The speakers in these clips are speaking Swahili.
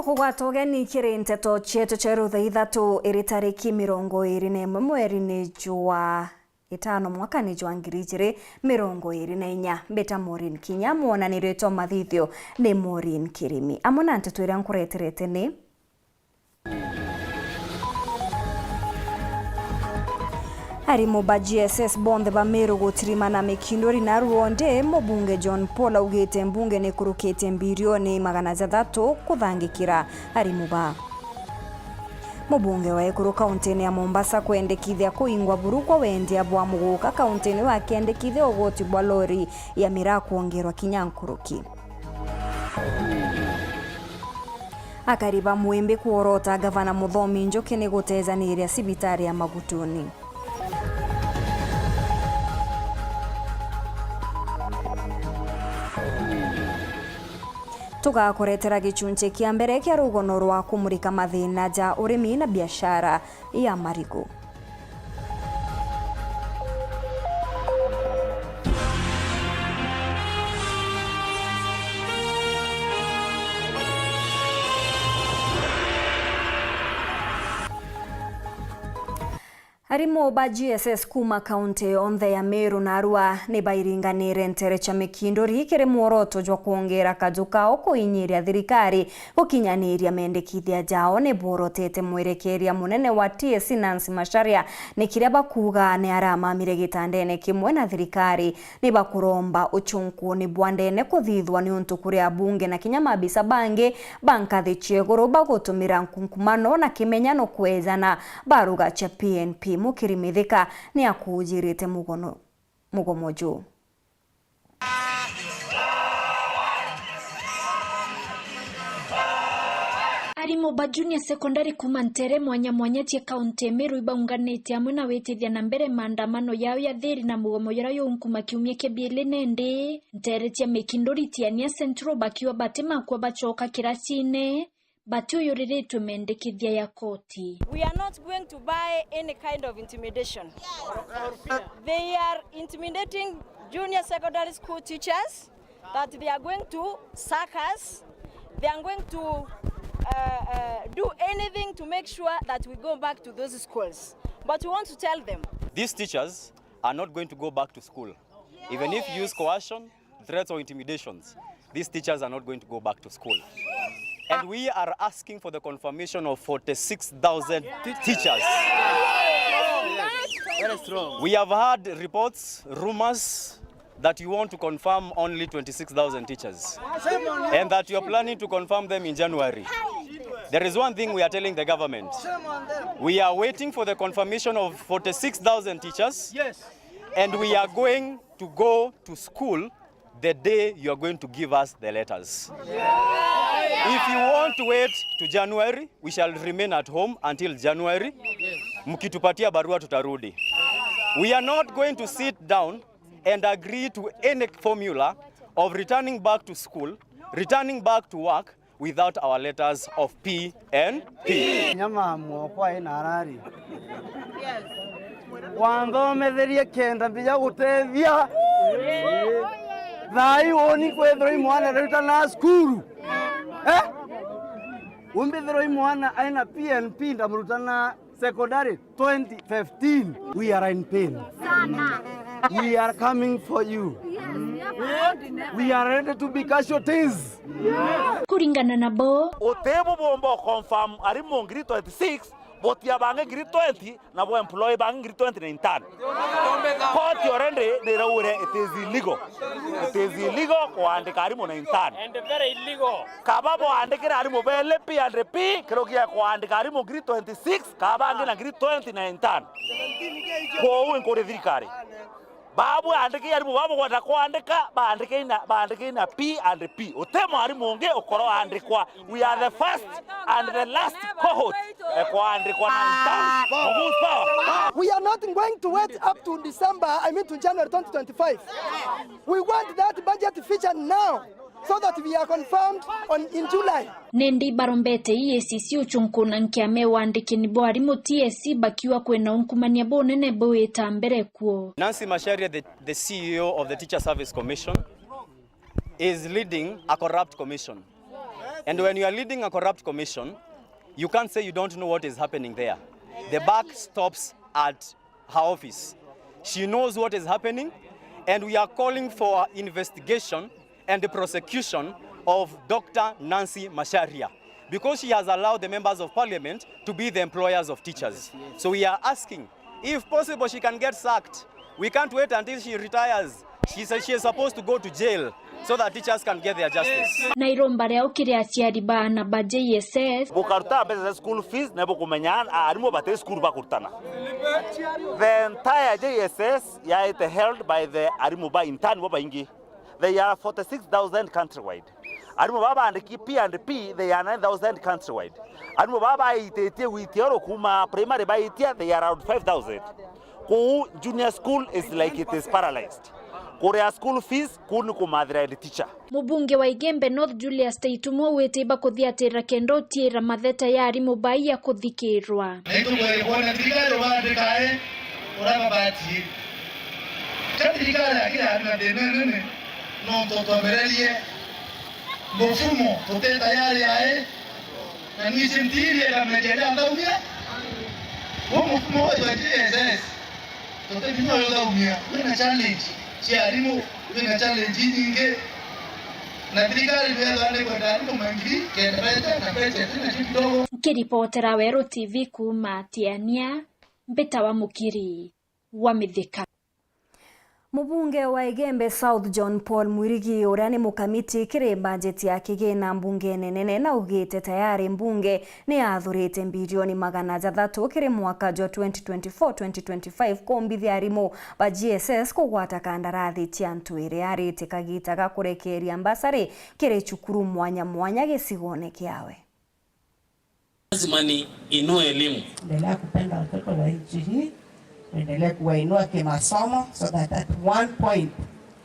Tukugwata ugeni kiri nteto chetu cheru thaa ithatu iri tariki 21 mweri-ini jwa itano mwaka-ini jwa 2024 mbeta Maureen Kinya muonaniritwo mathithio ni Maureen Kirimi amwe na nteto iria nkureterete ni Arimu ba GSS bonde ba Meru gutirimana mikindori na Ruonde mubunge John Paul augite mbunge ni kurukite bilioni 600 kuthangikira arimu ba mubunge wa Ekuru kaunti ya Mombasa kwendekithia kuingwa buru kwa wendia bwa muguka kaunti wa kendekithia ugoti bwa lori ya mira kuongerwa kinyankuruki akariba mwembe kuorota gavana Muthomi Njoki ni gutezaniria sibitari ya Magutuni tugakoretera gichunche kia mbere kia rugono rwa kumurika mathina ja urimi na biashara ya marigo Arimu ba GSS kuma kaunti onthe ya Meru na Arua ni bairinganire ntere cha mikindori kiri muoroto jwa kuongera kajuka o kuinyiria thirikari gukinyaniria mendekithia jao ni borotete mwerekeria munene wa TSC Nancy Macharia ni kiria bakuga ni aramamire gitandene kimwe na thirikari ni bakuromba uchunku ni bwandene kuthithwa ni untu kuria bunge na kinyamabisa bange bankathi chieguru bagutumira nkunkumano na kimenyano kwezana baruga cha PNP mukirimithika ni akujirite mugomo juu Arimu ba junior secondary kuma ntere mwanya tia kaunti Meru ibaunganite amwe na wetithia na mbere maandamano yao ya thiri na mugomo yara yonkuma kiumia kebiele nende ntere tia mikindori tiania Central bakiwa batima kwa bachoka kirasine But we are not going to buy any kind of intimidation. They are intimidating junior secondary school teachers that they are going to sack us. They are going to do anything to make sure that we go back to those schools. But we want to tell them, these teachers are not going to go back to school. Even if you use coercion, threats or intimidations, these teachers are not going to go back to school. And we are asking for the confirmation of 46,000 teachers. Very strong. We have heard reports, rumors that you want to confirm only 26,000 teachers and that you are planning to confirm them in January. There is one thing we are telling the government. We are waiting for the confirmation of 46,000 teachers, and we are going to go to school the day you are going to give us the letters. If you want to wait to January, we shall remain at home until January. Mkitupatia barua tutarudi. We are not going to sit down and agree to any formula of returning back to school, returning back to work without our letters of P and P. Nyama mwokwa inarari. Wando metherie kenda bija gutethia. Thai oni kwethro imwana ruta na skuru. Umbithiro imwana aina PNP ndamurutana secondary 2015. We are in pain. We are coming for you. We are ready to be casualties. Kuringana na bo otebo bombo confirm ari mongiri 26 but ya bange ngiri 20 na bo employee bange ngiri 29. Court yorende ne rawure it is illegal. It is illegal kuandika ari mo 9 and very illegal. Kababo andikira ari mo bele P and P kirogia kuandika ari mo ngiri 26 kabange na ngiri 29. Ko unkore thirikari. Babu andike ari mo babo kwata kuandika baandike na P and P. Otemo ari monge okoro andikwa. We are the first and the last cohort kuandikwa na We are not going to wait up to December, to January 2025. We want that budget feature now so that we are confirmed in July. Nendi barombete EACC uchunkuna nkiame wandiki ni bo arimu TSC bakiwa kwena unkumania bo nene bo etambere kuo. Nancy Macharia, the CEO of the Teacher Service Commission, is leading a corrupt commission. And when you are leading a corrupt commission, you can't say you don't know what is happening there. The buck stops at her office. She knows what is happening, and we are calling for investigation and the prosecution of Dr. Nancy Macharia, because she has allowed the members of parliament to be the employers of teachers. So we are asking, if possible, she can get sacked. We can't wait until she retires. She says she is supposed to go to jail so that teachers can get their justice. Nairomba reo kire aciari bana ba JSS. Bukaruta pesa school fees na bukumenyan arimo bate school bakurtana. The entire JSS is held by the Arimuba intern Wabaingi. They are 46,000 countrywide. Arimubaba and P&P, they are 9,000 countrywide. Arimubaba ite with Yorokuma primary by itia, they are around 5,000. Junior school is like it is paralyzed. Korea school fees kunu kumadhira the teacher. Mubunge wa Igembe North Julius Taitumo weteba kuthiatira kendo tira matheta ya Arimuba ya kuthikirwa. Naitugwe kuona tigaro bandikae uraba bati. Katigara kila na denene no mtoto merelie. Mfumo tote tayari ae na nisentiri la mejela ndaumia. Mfumo wa JSS. Tote bino ndaumia. Kuna challenge. Si Arimu kuna challenge nyingi. Na tigari ndio ande kwa ndani mangiri kendaita na pesa tena kidogo. Kiripotera Wero TV kuma Tiania Mbeta wa Mukiri wa Mithika. Mubunge wa Igembe South John Paul Mwirigi uria ni mukamiti kiri budget ya kigina mbunge nene na ugite tayari mbunge ni athurite bilioni 600 kiri mwaka wa 2024-2025 kombithia arimu ba GSS kugwata kandarathi cia ntwire arite kagita gakurekeria mbasari kiri chukuru mwanya mwanya gicigone kiawe. Lazima ni inue elimu. Endelea kupenda watoto wa nchi hii. Endelea kuwainua kimasomo so that at one point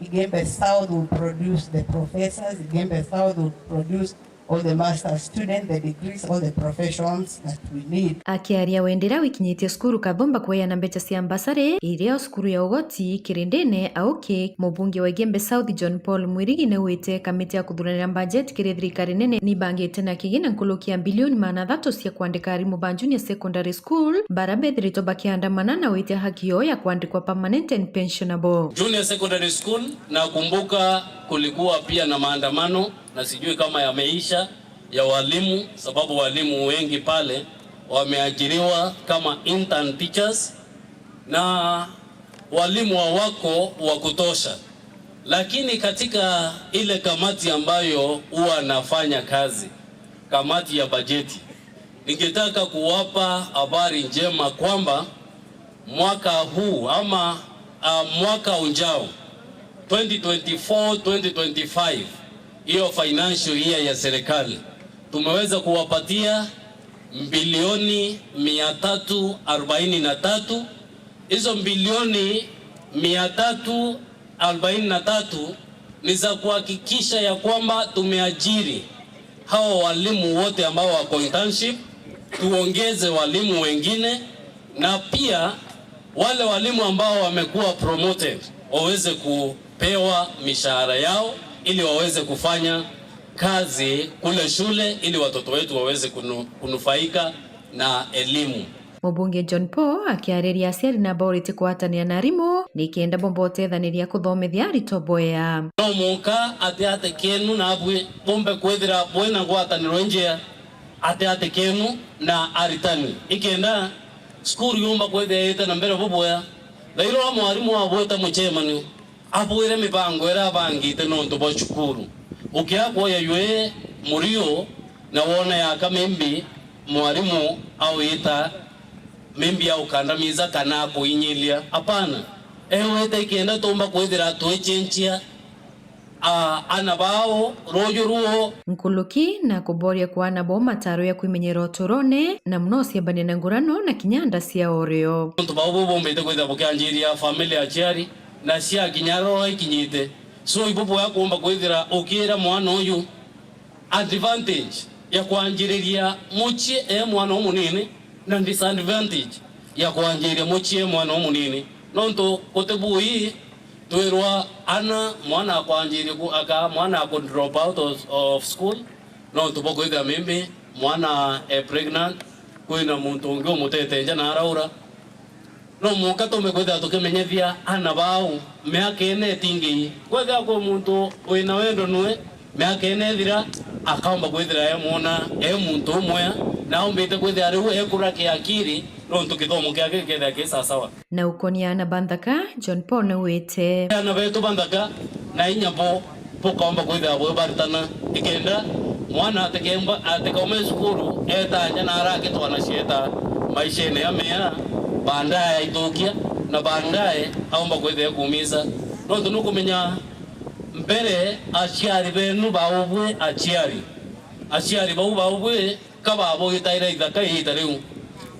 Igembe South will produce the professors, Igembe South will produce all the master students, the degrees, all the professions that we need. Akiaria wendera wikinyitie skuru kathomba kuya na mbeca cia mbasare iria skuru ya ugoti kirindene auke mubunge wa Igembe South John Paul Mwirigi ne wite kamiti ya kuthurania budget kiri thirikari nene ni bangite na kigina nkulukia bilioni 300 cia kuandika arimu ba junior secondary school barabe thirito bakiandamana na wite haki yao ya kuandikwa permanent and pensionable. Junior secondary school na kumbuka kulikuwa pia na maandamano na sijui kama yameisha ya walimu, sababu walimu wengi pale wameajiriwa kama intern teachers na walimu wako wa kutosha. Lakini katika ile kamati ambayo huwa nafanya kazi, kamati ya bajeti, ningetaka kuwapa habari njema kwamba mwaka huu ama mwaka ujao 2024-2025 hiyo financial year ya serikali tumeweza kuwapatia bilioni 343. Hizo bilioni 343 ni za kuhakikisha ya kwamba tumeajiri hao walimu wote ambao wako internship, tuongeze walimu wengine na pia wale walimu ambao wamekuwa promoted waweze kupewa mishahara yao ili waweze kufanya kazi kule shule ili watoto wetu waweze kunufaika na elimu. Mubunge John Paul akiareria aciari na borite kwatania na arimu nikienda bombote thaniria kuthomithia aritoboya. No muka ate kenu na abwe bombe kwethira bwena gwataniro nje ate kenu na aritani ikenda skuru yumba kwethira ite na mbere boboya lairo mwarimu wabweta muchemani abwire mipango era bangite nonto bo chukuru ukiakwo yaywe murio na wona ya kamembi mwarimu au ita membi au kandamiza kana kuinyilia hapana ewe ikienda tomba kwethira twechenchia anabao rojo ruo nkuluki na kuboria kwa nabo mataro ya kuimenyera otorone na mnosi abane na ngurano na kinyanda cia oreo ntubabo bombe te kwetha bukanjiria family achiari na cia kinyaro ikinyite so ibubu ya kuomba kwethira ukira mwana uyu advantage ya kuanjiriria muchie mwana munini na disadvantage ya kuanjiriria muchie mwana munini nonto kotebu hii twerwa ana mwana kuanjiriria aka mwana ku drop out of school no tupoko ida mimi mwana pregnant kwina muntu ungi umutetenja na araura no muka to mekwenda tukimenyethia ana bao miaka ene tingi kwenda kwa muntu wina wendo nwe miaka ene thira akaomba kwithira muona muntu umwe na ombete kwithira riu ekura kiakiri no tukithomo kiake ketha kisa sawa na ukonia na bandaka John Paul na wete na betu bandaka na inyabo pokaomba kwithira bwe bartana ikenda mwana atekaume skuru etanya na arake twana cieta maishene ya mea baadaye itokia na baadaye aomba kwithira kuumiza no tunukumenya mbere aciari benu baubwe aciari baubwe kababo gitaira ithaka ihita riu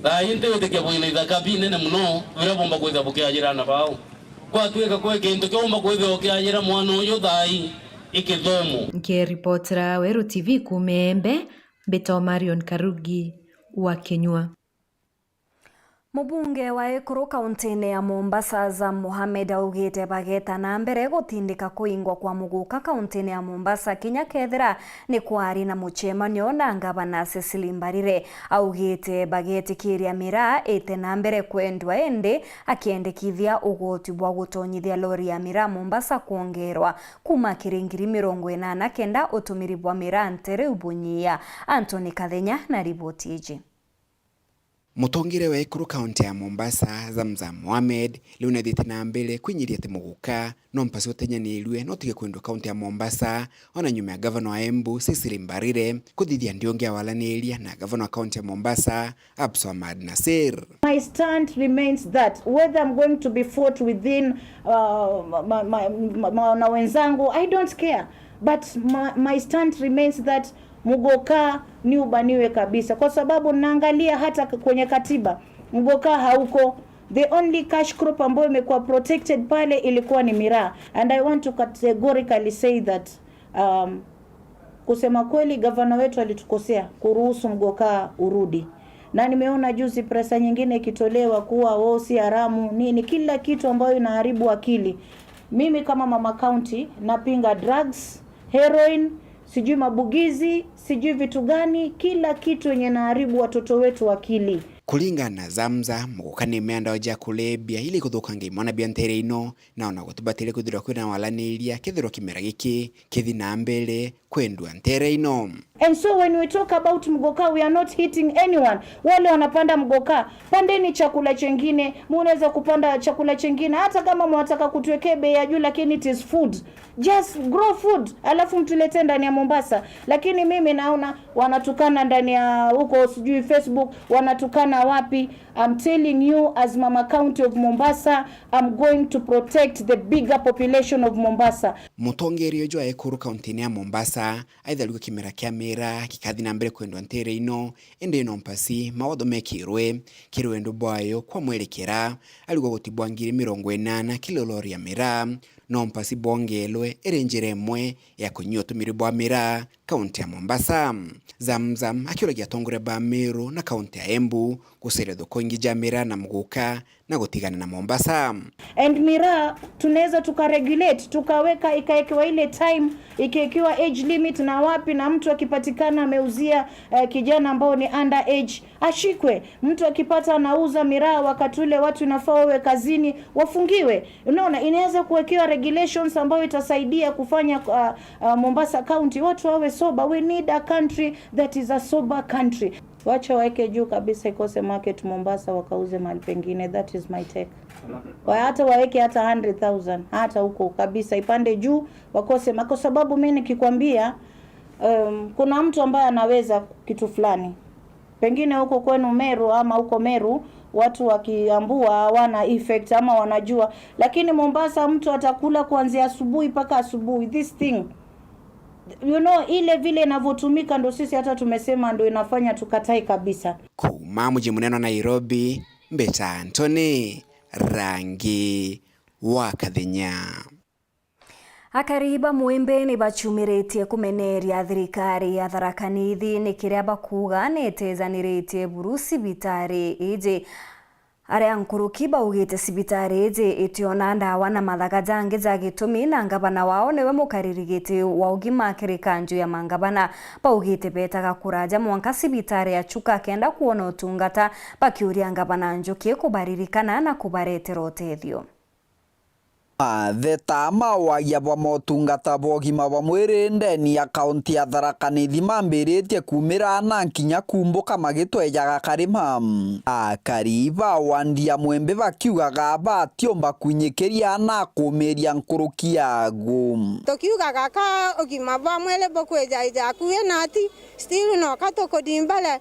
rainte utikia bwina ithaka binene muno bira bomba kwithira bukiajirana bao kwa tuika kwe kintu kiomba kwithira ukiajira mwana uyu thai ikithomo ngiripotera Weru TV kumembe Beto Marion Karugi wa Kenywa. Mubunge wa Ekuru kaunti-ini ya Mombasa Azam Mohamed augite bageta na mbere gutindika kuingwa kwa muguka kaunti-ini ya Mombasa kinya kethira ni kwari na muchemanio na ngavana Cecily Mbarire. Augite bagetikiria miraa ite na mbere kwendwa ende akiendekithia ugoti bwa gutonyithia lori ya miraa Mombasa kuongerwa kuma kiringiri 89 utumiri bwa miraa ntere ubunyia. Anthony Kathenya na ripoti iji. Mutongire wa Ekuru kaunti ya Mombasa Azam Mohamed liunathite na mbele kwinyiria muguka no mpasi utenyanirwe no tige kwendwa kaunti ya Mombasa ona nyuma ya governor wa Embu Cecily Mbarire kuthithia ndiongia walaniria na governor wa kaunti ya Mombasa Abdulswamad Nasir. My stand remains that whether I'm going to be fought within na wenzangu, I don't care, but my stand remains that mugoka ni ubaniwe kabisa, kwa sababu naangalia hata kwenye katiba mugoka hauko. The only cash crop ambayo imekuwa protected pale ilikuwa ni miraa, and I want to categorically say that kusema kweli governor wetu alitukosea kuruhusu mugoka urudi, na nimeona juzi presa nyingine ikitolewa kuwa si haramu nini, kila kitu ambayo inaharibu akili. Mimi kama mama county napinga drugs, heroin, sijui mabugizi, sijui vitu gani, kila kitu yenye naharibu watoto wetu akili. Kulingana na Zamza mugukani meanda oja kulebia ili kuthukange mwana biantere ino na ona gutubatire kuthira kwina walaniria kithiro kimera giki kithi na mbele kwendwa ntere ino. And so when we talk about mugoka, we are not hitting anyone. Wale wanapanda mugoka, pandeni chakula chengine, munaweza kupanda chakula chengine hata kama mwataka kutuwekea bei ya juu, lakini it is food. Just grow food alafu mtulete ndani ya Mombasa. Lakini mimi naona wanatukana ndani ya huko sijui Facebook, wanatukana wapi. I'm telling you as Mama County of Mombasa, I'm going to protect the bigger population of Mombasa. Mutongeri ojo Ekuru kaunti ya Mombasa aidha luko kimera kya mera kikathi na mbere kwendwa ntere ino ende ino mpasi mawatho mekirwe kirwendo bwayo kwa mwerekera aliko gutibwa ngiri 80 kilo lori ya mera no mpasi bongelwe erenjere mwe ya kunywa tumiri bwa mera kaunti ya Mombasa. Zamzam akiola giatongore ba Meru na kaunti ya Embu kusere thukongi ja mera na muguka na gutigana na Mombasa. And miraa tunaweza tukaregulate, tukaweka ikaekewa ile time, ikaekewa age limit na wapi, na mtu akipatikana ameuzia kijana ambao ni under age ashikwe. Mtu akipata anauza miraa wakati ule watu inafaa wawe kazini wafungiwe. Unaona, inaweza kuwekewa regulations ambayo itasaidia kufanya Mombasa County watu wawe sober. We need a country that is a sober country. Wacha waeke juu kabisa ikose market Mombasa wakauze mahali pengine. That is my take. Hata waeke hata 100,000 hata huko kabisa ipande juu wakose, kwa sababu mimi nikikwambia kuna mtu ambaye anaweza kitu fulani pengine huko kwenu Meru ama huko Meru watu wakiambua hawana effect ama wanajua, lakini Mombasa mtu atakula kuanzia asubuhi mpaka asubuhi. This thing, you know, ile vile inavyotumika ndo sisi hata tumesema ndo inafanya tukatai kabisa. Kuma mji munene Nairobi, Mbeta Anthony, Rangi wa Kathenya. Akariba mwimbe ni bachumiretie kumeneria thirikari ya Tharaka Nithi ni kiria bakuga netezaniretie burusi bitari ije aria nkuruki baugite sibitari iji itiona ndawa na mathaga jangi ja gitumi na ngabana wao niwe mukaririgiti wa ugima kirikanju ya mangabana baugite betaga kuraja mwanka sibitari ya Chuka kenda kuona utungata bakiuria ngabana Njuki kubaririkana na kubaretera utethio. Theta wagia bwa motungata bwa ugima bwa mwiri ndeni ya kaunti ya Tharaka Nithi mambiritie kumira na nkinya kumbuka magitwejaga karima akariba wandia mwembe bakiugaga batiomba kunyikiria na kumiria nkuruki yagu tukiugaga ka ugima bwa mwiri bukwejaja kuena ati still no katokodimbale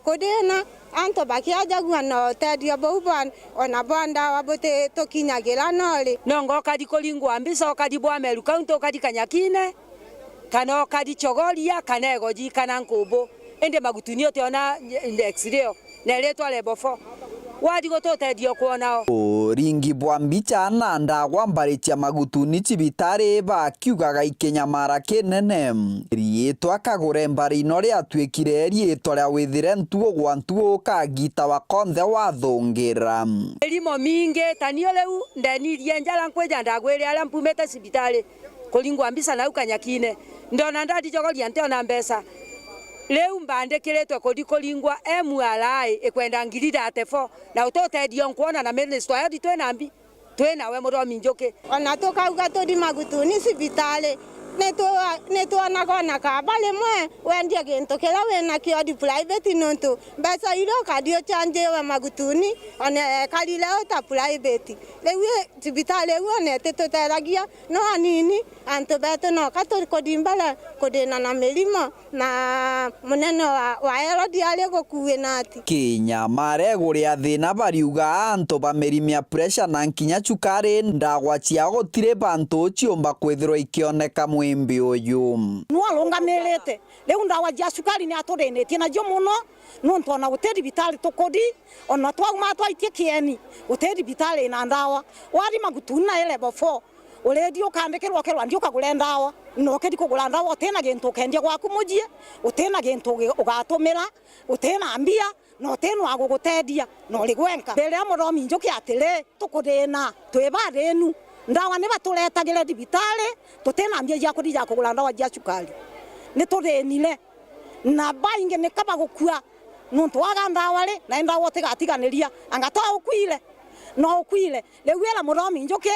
kodena anto bakiaja gwana tedio boban ona banda wabote tokinyagira noli nongo kadi kolingwa mbisa kadi bwa meru kaunto kadi kanyakine kana kadi chogolia kana goji kana nkobo ende magutunio teona x-ray neletwa lebofo wadi gototedio kuona ringi bwa mbicha na ndagwa mbaritia magutuni cibitari bakiugaga ikenyamara kinene rietwa kagure mbari no ria twikire rietwa ria withire ntuo gwa ntuo kagita wa konthe wa thungira elimo minge tanio leu ndenirie njala nkweja ndagwire ala mpumete cibitari kulingwa mbisa na ukanyakine ndona ndadi jogolia nteona mbesa leu mbandekiretwe kolingwa MRI ekwenda ngirira atefo na utotedio nkuona na minister yadi twenambi twenawe Muromi Njuki ona tukauga todi magutuni cibitari netuona kona kabale mwe wendia gintu kila wena kiodi private nontu mbesa iro kadio chanje wa magutuni ona kalile ota private lewe cibitari wone tetoteragia no anini anto beto no kato kodimbala kodena na melimo na muneno wa erodi ale gokuwe nati Kenya mareguria thina bariuga anto bamerimia pressure na nkinya Chukari ndagwa cia gotire bantu ciomba kwithirwa ikioneka mwimbi uyu nwalungamirite leu ndawa cia Chukari ni aturenetie na jo muno nontu ona guteri bitari tukodi ona twauma twaitie kieni guteri bitari na ndawa wari magutuni na ele bofo uredio kandikirwo kerwa ndio kagure ndawa no kedi kugura ndawa tena gintu kendia gwaku mujie utena gintu ugatumira utena ambia no tenu agugutedia no ligwenka mbere ya Muromi Njuki atire tukudena twebarenu ndawa ne baturetagire dibitare tutena ambia ya kudija kugura ndawa cia Chukari ni turenile na bainge ne kaba gukua nontu waga ndawa ri na ndawa tigatiganiria angatoa ukwile no ukwile lewira Muromi Njuki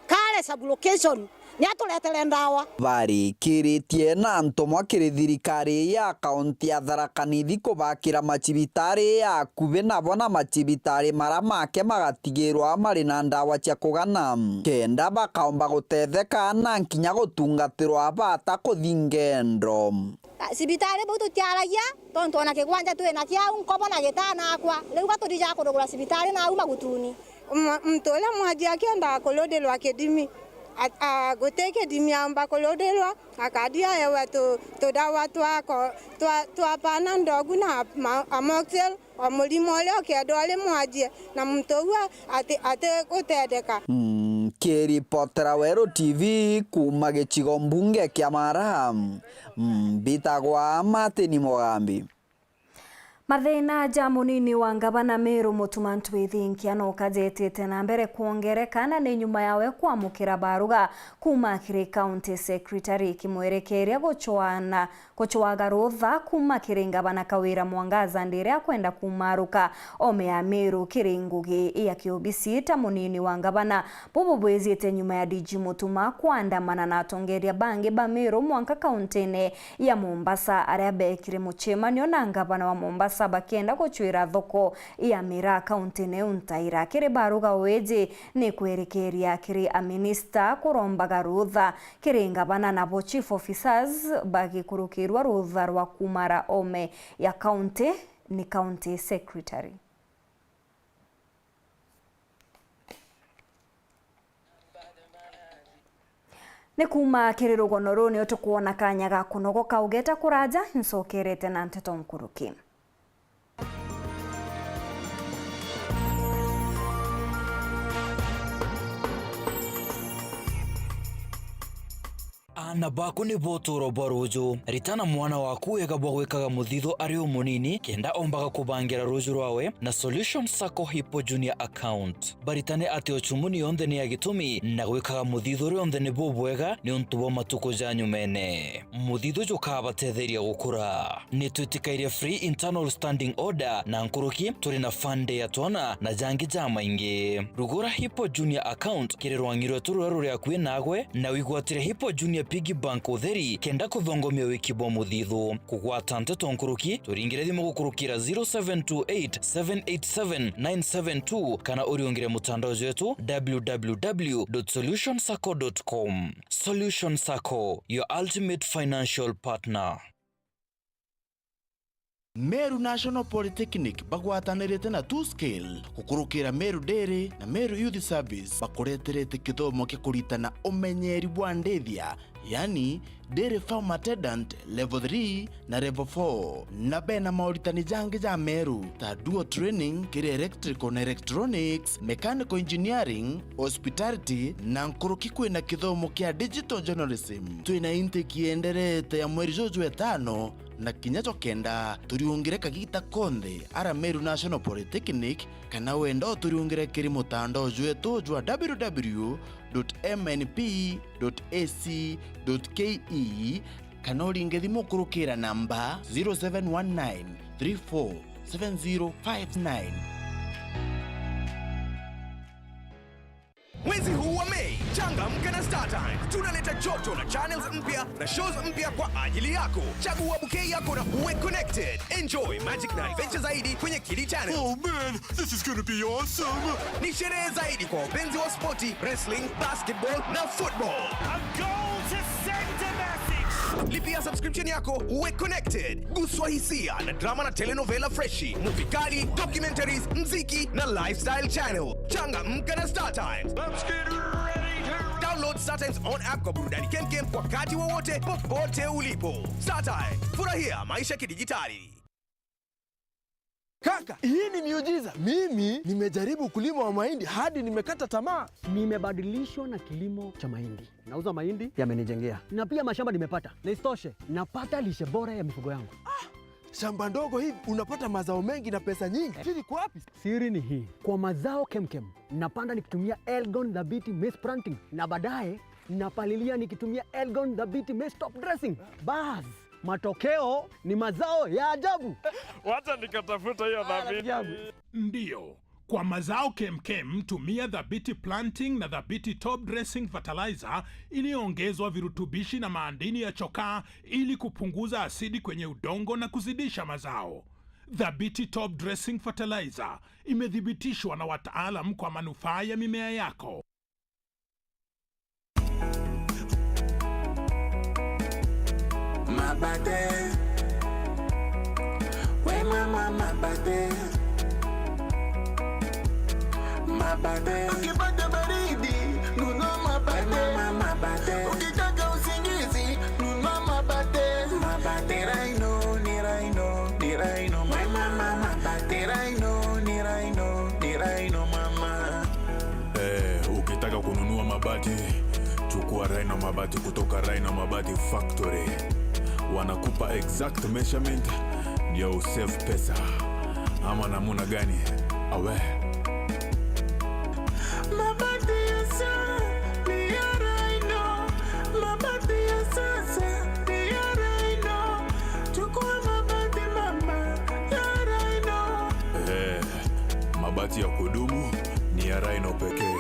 kare sublocation ni atuletere ndawa barikiritie na ntomwa kiri thirikari ya kaunti ya Tharaka Nithi kubakira macibitari ya kuve na bona macibitari mara make magatigirwa mari na ndawa cia kugana kenda bakaomba gutetheka na nkinya gutungatirwa bata kuthingendo sibitari butu tiaragia tontu ona kigwanja twina kia unkobo na gitana akwa leu gaturija kurugura sibitari na uma gutuni mtole mwaji akienda kolodelwa akademi goteke dimi amba kolodelwa akadia ewa to dawa twapana ndogu na amoxel omulimo leo kedole mwaji na mtowa ate gutedeka kiripotera Wero TV kuma gicigo mbunge kia Mara bitagwa Martin Mugambi Mathina ja munini wa ngabana Meru Mutumantu Ithinkia no kajetete na mbere kuongerekana ni nyuma yawe kwamukira baruga kuma kiri county secretary kimwerekeria gochwaga rutha kuma kiri ngabana Kawira Mwangaza ndire akwenda kumaruka ome ya Meru kiri ngugi ya kiobisi ta munini wa ngabana bobo bwezite nyuma ya DG Mutuma kuandamana na atongeria bangi ba Meru mwanka kauntine ya Mombasa aria bekire muchemanio na ngabana wa Mombasa bakenda gochwira thoko ya Mira kauntine untaira kiri baruga weje ni kwerekeria kiri a minister kurombaga rutha kiri ngabana nabo chief officers bagikurukirwa rutha rwa kumara ome ya county ni county secretary. Ni kuma kiri rugono runi utukuona kanya ga kunogoka ugeta kuraja nsokerete na Nteto Nkuruki. na bako ni boturo baruju ritana mwana waku ega bwekaga muthitho ari munini kenda ombaga kubangira ruju rwawe na Solution Sacco Hippo Junior account baritane ati ochumuni yonde ni agitumi na gwikaga muthitho rionde ni bobwega ni untubo matuko janyu mene muthitho jukaba tetheria gukura ni twitikaire free internal standing order na nkuruki turi na fande ya tona na jangi jama ingi rugura Hippo Junior account kirerwangirwe tururu ria kwi nagwe na wigwatire Hippo Junior Piggy Bank utheri kenda kuthongomia wikibo muthitho kugwata nteto nkuruki turingire thimu gukurukira 0728787972 kana uriongire mutandao wetu www.solutionsacco.com. Solution Sacco, your ultimate financial partner. Meru National Polytechnic bagwatanirite na two scale gukurukira Meru Dairy na Meru Youth Service bakureterete kithomo kia kuritana umenyeri bwa ndethia yani Dairy Farm Attendant level 3 na level 4 na bena mauritani jangi ja Meru ta dual training kiri electrical na electronics, mechanical engineering, hospitality na nkuruki kwina kithomo kia digital journalism. Twina intake yenderete ya mweri joju etano na kinyacho kenda turiungire kagita konde ara Meru National Polytechnic kana wenda turiungire kiri mutandao jwetu jwa www.mnp.ac.ke kana uringe thimu kurukira namba 0719347059. Mwezi huu wa Mei, changamka na StarTimes. Tunaleta joto na channels mpya na shows mpya kwa ajili yako. Chagua bouquet yako na uwe connected. Enjoy magic na adventure zaidi kwenye Kili Channel. Oh man, this is gonna be awesome. Ni sherehe zaidi kwa wapenzi wa spoti, wrestling, basketball na football. A goal to send a message. Lipia subscription yako uwe connected. Guswa hisia na drama na telenovela freshi, movie kali, documentaries, mziki na lifestyle channel. Changamka na StarTimes. Let's get ready to download StarTimes on app kwa burudani kemkem wakati wowote popote ulipo. StarTimes, furahia maisha kidijitali. Kaka, hii ni miujiza. Mimi nimejaribu kulima wa mahindi hadi nimekata tamaa. Nimebadilishwa na kilimo cha mahindi. Nauza mahindi yamenijengea. Na pia mashamba nimepata. Na isitoshe, napata lishe bora ya mifugo yangu. Shamba ndogo hivi unapata mazao mengi na pesa nyingi. Siri kwa wapi? Siri ni hii. Kwa mazao kemkem, napanda nikitumia Elgon Dhabiti Maize Planting na baadaye napalilia nikitumia Elgon Dhabiti Maize Top Dressing. Bas, matokeo ni mazao ya ajabu. Wacha nikatafuta hiyo Dhabiti. Ndio. Kwa mazao kemkem tumia Dhabiti Planting na Dhabiti Top Dressing Fertilizer iliyoongezwa virutubishi na madini ya chokaa ili kupunguza asidi kwenye udongo na kuzidisha mazao. Dhabiti Top Dressing Fertilizer imethibitishwa na wataalamu kwa manufaa ya mimea yako. Mabate, we mama mabate. Mabate, ukipata baridi nunua mabate. Mama mabate, ukitaka usingizi nunua mabate. Mabate Rhino, ni Rhino, ni Rhino. Mama mabate Rhino, ni Rhino, ni Rhino mama. Ukitaka kununua mabati chukua Rhino mabati kutoka Rhino Mabati Factory. Wanakupa exact measurement ndio usave pesa. Ama namuna gani? Awe mabati ya sasa ni ya Rhino. Mabati ya sasa ni ya Rhino. Chukua mabati mama ya Rhino. Mabati ya kudumu ni ya Rhino pekee.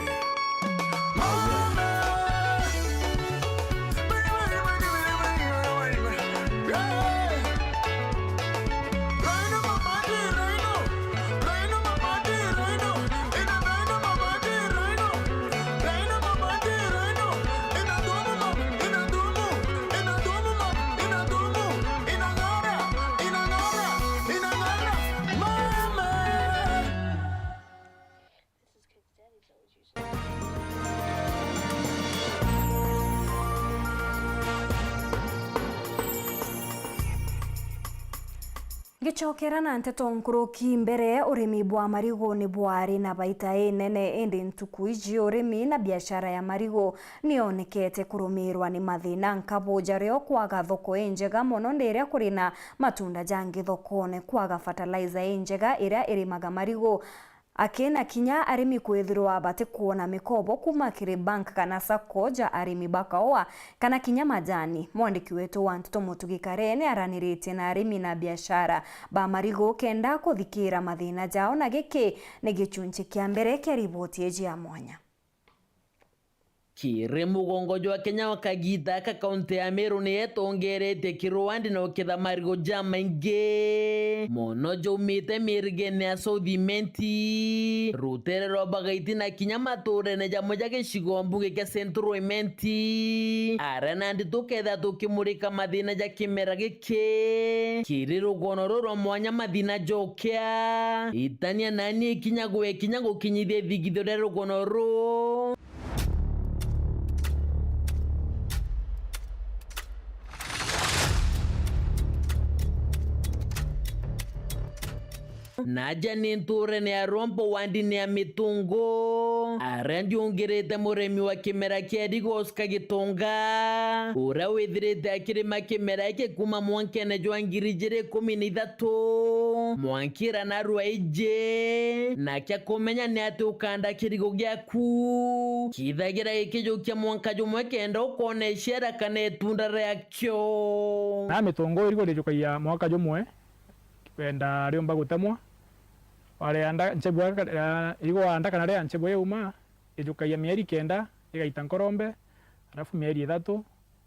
Gichokera na nteto nkuruki mbere urimi bwa marigo ni bwari na baita nene indi ntuku iji urimi na biashara ya marigo nionekete kurumirwa ni mathina nkaboja reo kwaga thoko njega mono ndiria kuri na matunda jangi thokone kwaga fertilizer njega iria irimaga marigo akena kinya arimi kwithirwa bate kuona mikobo kuma kiri bank kana sako ja arimi bakaoa kana kinya majani. Mwandiki wetu wa Ntuto Mutugi Karene aranirite na arimi na biashara ba marigo kenda kuthikira mathina jao na giki ni gichunchi kia mbere kia riboti eji ya mwanya. Kire mugongo jwa Kenya wakagita ka kaunti ya Meru ni etongerete kirwandi na ukitha marigo jama inge mono jo mite mirigene asodimenti rutere robagaiti na kinya mature ne jamo jake shigombuge ke centro imenti arana ndi tuketha tukimurika mathina ja kimera gike kiri rugono roro mwanya mathina jokea itania nani kinya gukinyithie thigithio de rugono ro naja ni nture ni arompo wandi ni mitungo arendi ungerete muremi wa kimera kia digoska gitonga ura withirete akirima kimera ike kuma mwankene jwa ngirijire 13 mwankira na ruaije na kia kumenya ni ati ukanda kirigo gyaku kithagira ikijo kia mwanka jumwe kenda ukone shera kane tunda reakyo na mitungo irigo rijukaia mwaka jumwe kwenda riomba gutemwa wale anda nchebwa igo anda kana ria nchebwa yuma ijukaia mieri kenda igaita nkorombe alafu mieri 3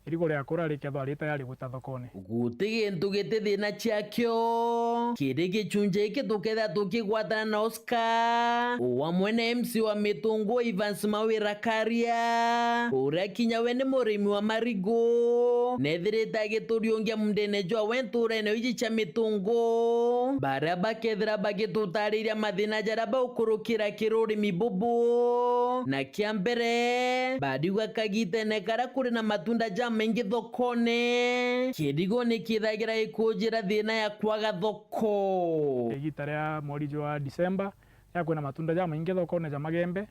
irigo ria kura rikethwa rita yari guta thokone gutige ntugite thina chiakyo kirige chunje iki tuketha tukigwatana na Oscar wa mwene MC wa mitungo Evans Mawira Karia ura kinya wene murimi wa marigo nethirita gituriongia mundene jwa wenture ne iji cha mitungo baraba kethira bagitutariria mathina jaraba ukurukira kiruri mibubu na kiambere badigwa kagitene kara kuri na matunda jama mengi thokone kidigo ni kithagira ikujira thina ya kwaga thoko igitarea mweri jwa December ya kwena matunda jama mengi thokone jama gembe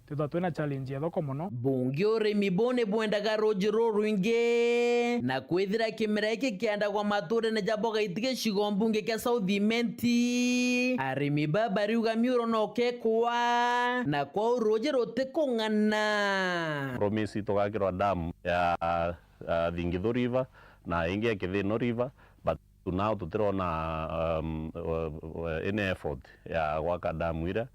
tutha twena challenge ya thoko muno bungi urimi bone bwendaga rojiro ruinge na kwithira kimera iki kianda kwa mature na jaboga itige shigombunge kia South Imenti arimi baba riuga miuro no kekwa na kwa rojiro tekongana promisi tugakirwa dam ya Thingithu River na ingi ya Kithino River but now tutirona any effort ya gwaka damu ira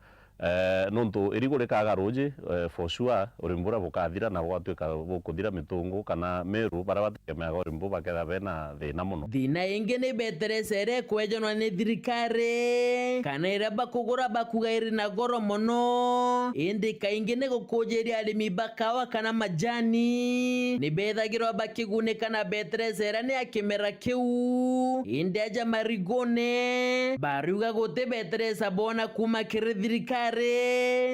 nonto irigo rikaga roji for sure urimbura bukathira na gwatuika bukuthira mitungu kana Meru bara batekemea urimbu baketha bena thina muno thina ingi ni beteresere kwejonwa ni thirikari kana ira bakugura bakuga iri na goro muno indi kaingi ni gukujiria arimi bakawa kana majani ni bethagirwa bakigunika na beteresere ni akimera kiu indi aja marigone bariuga guti beteresa bona kuma kiri thirikari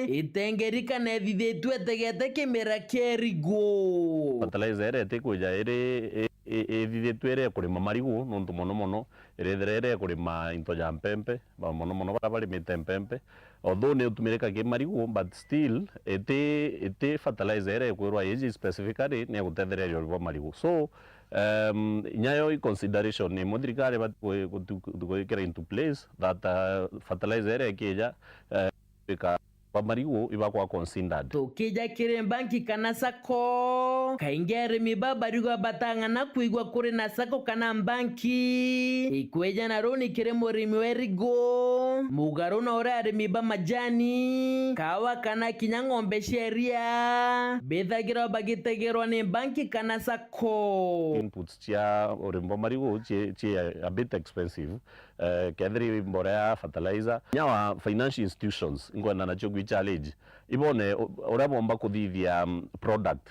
itengerika na thithitwe tegete kimera kerigo fertilizer ete kuja ere thithitwe ere kurima marigo nontu mono ere kurima into ja mpempe mono bara bari mitempempe although ne utumirika ke marigo but still ete fertilizer ere kwirwa iji specifically ne gutethereria ro marigo so nyayo i consideration ni modrikare but go into place that fertilizer ere keja kwa marigo iba kwa considered tukija kire banki kana sako kaingere mibaba rigo batanga na kuigwa kure na sako kana banki ikweja na roni kire murimi werigo mugaro na ora miba majani kawa kana kinyangombe sheria bethagira bagitegerwa ni banki kana sako inputs chia orimbo marigo chi a bit expensive kedri mborea fertilizer nyawa financial institutions ngwana na chogwi challenge ibone ora bomba kuthithia product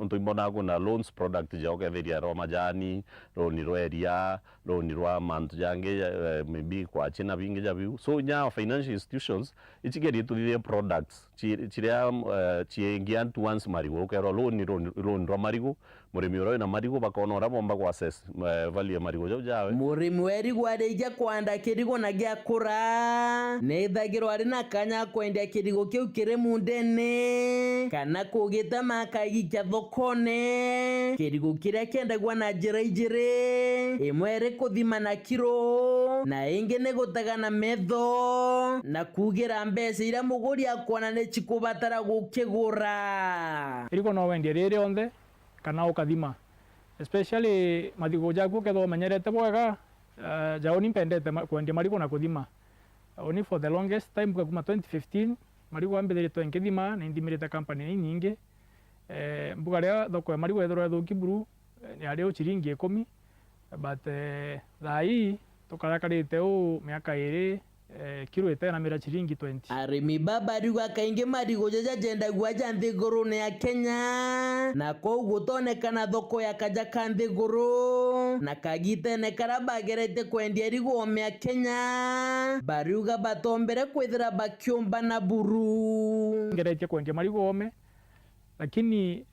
ntu imbona kuna loans product jao ketheria ro majani roni rweria roni rwa mantu jange maybe kwa china bingi jabiu so nya financial institutions ichigeri tuthithia products chiria chiengia towards marigo kero loan rwa marigo murimi ro na marigo bakona ora bomba kwa assess value ya marigo jao jawe murimi weri gwareja kwanda kirigo na gya kura neithagirwo ari na kanya kwendia kirigo kiu kiri mundene kana kugita makagikia thokone kirigo kiria kiendagwa na njira ijiri imwe ri kuthima na kiro na ingi ni gutaga na metho na kugira mbeca iria muguri akwana ni chikubatara gukigura kirigo no wendie riri onthe kana ukathima especially mathigo jaku ketho menyerete bwega jaoni pendete kwendia marigo na kuthima only for the longest time kuma 2015 marigo ambithiritwe nkithima na indimirite company nyingi mbuga ria thoko ya marigo ethorwa thuki buru ni ario chiringi 10 but thai tukarakarite u miaka iri kilo itena mira chiringi 20 arimi babarigo kaingi marigo jaja jenda gwaja nthiguru ni ya Kenya na koguo tonekana thoko ya kaja ka nthiguru na kagitene karabagerete kwendia rigo ya Kenya bariuga batombere kwithira bakiumba na buru ngeretie kwendia marigo ome lakini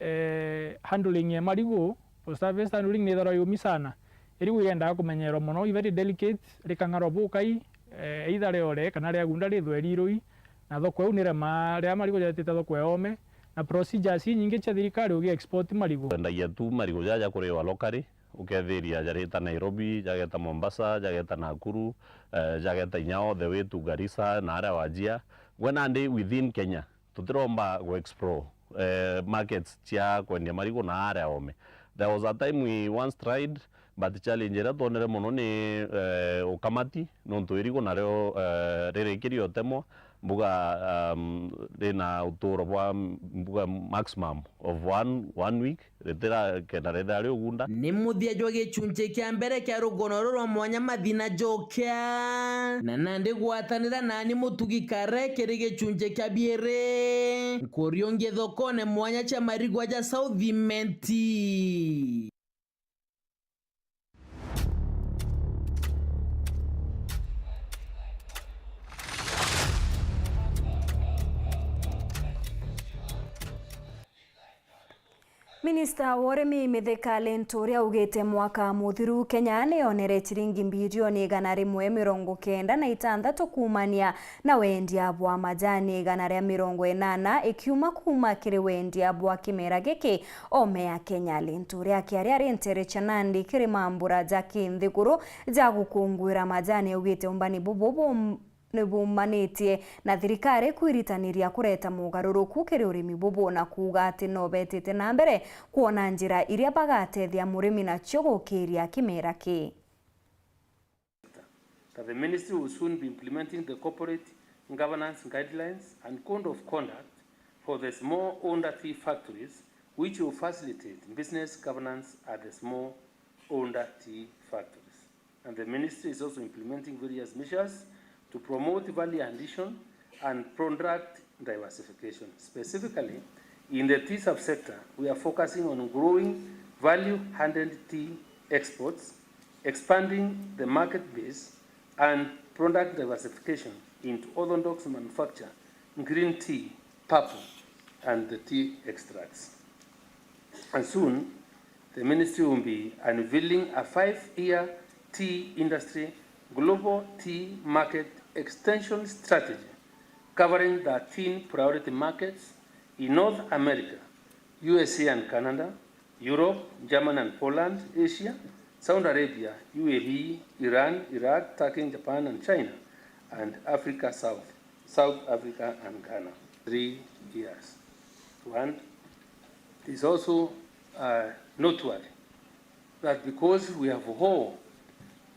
handling ya marigo for service handling ni thoro yumi sana irigo yenda kumenyerwo muno very delicate rikangaro bukai either reore kana ria gunda ri thwerirui na thoko eu nire maria marigo jatite thoko yome na procedures nyingi cia thirikari ugi export marigo ndagia tu marigo jaja kuriwa locally ukethiria jarita Nairobi jageta Mombasa jageta Nakuru jageta Nyao the way to Garissa na ara wajia when and within Kenya tutiromba go explore markets cia kwendia marigo na ara ome. There was a time we once tried but challenge ira tonere muno ni ukamati nontu irigo nario rirekirio temo mbuga rina uturo bwa mbuga maximum of one week retera kena retha ugunda ni muthia jwa gichunje kia mbere kia rugono rwa mwanya mathina jokia na nandi gwatanira nani mutugi kare kiri gichunje kia biere kurionge thokone mwanya cha marigo ja South Menti. Minista wa urimi Mithika Linturi augite mwaka muthiru Kenya ni yonere chiringi bilioni 196 kumania na wendia bwa majani 180 ikiuma kuma kiri wendia bwa kimera giki ome ya Kenya. Linturi akiaria rentere chanandi kiri mambura jaki nthiguru ja gukungwira majani augite umbani bububu nibumanĩtie na thirikari kwiritaniria kureta mugaruruku kiri urimi bubu na kuga ati no betete na mbere kuona njira iria bagatethia murimi na cio gukiria kimera ki. The ministry will soon be implementing the corporate governance guidelines and code of conduct for the small owner tea factories, which will facilitate business governance at the small owner tea factories. And the ministry is also implementing various measures to promote value addition and product diversification. Specifically, in the tea subsector, we are focusing on growing value-added tea exports, expanding the market base, and product diversification into orthodox manufacture, green tea, purple, and the tea extracts. And soon, the ministry will be unveiling a 5-year tea industry global tea market extension strategy covering the 13 priority markets in North America, USA and Canada, Europe, Germany and Poland, Asia, Saudi Arabia, UAE, Iran, Iraq, Turkey, Japan and China, and Africa South Africa and Ghana. 3 years. And it is also noteworthy that because we have hope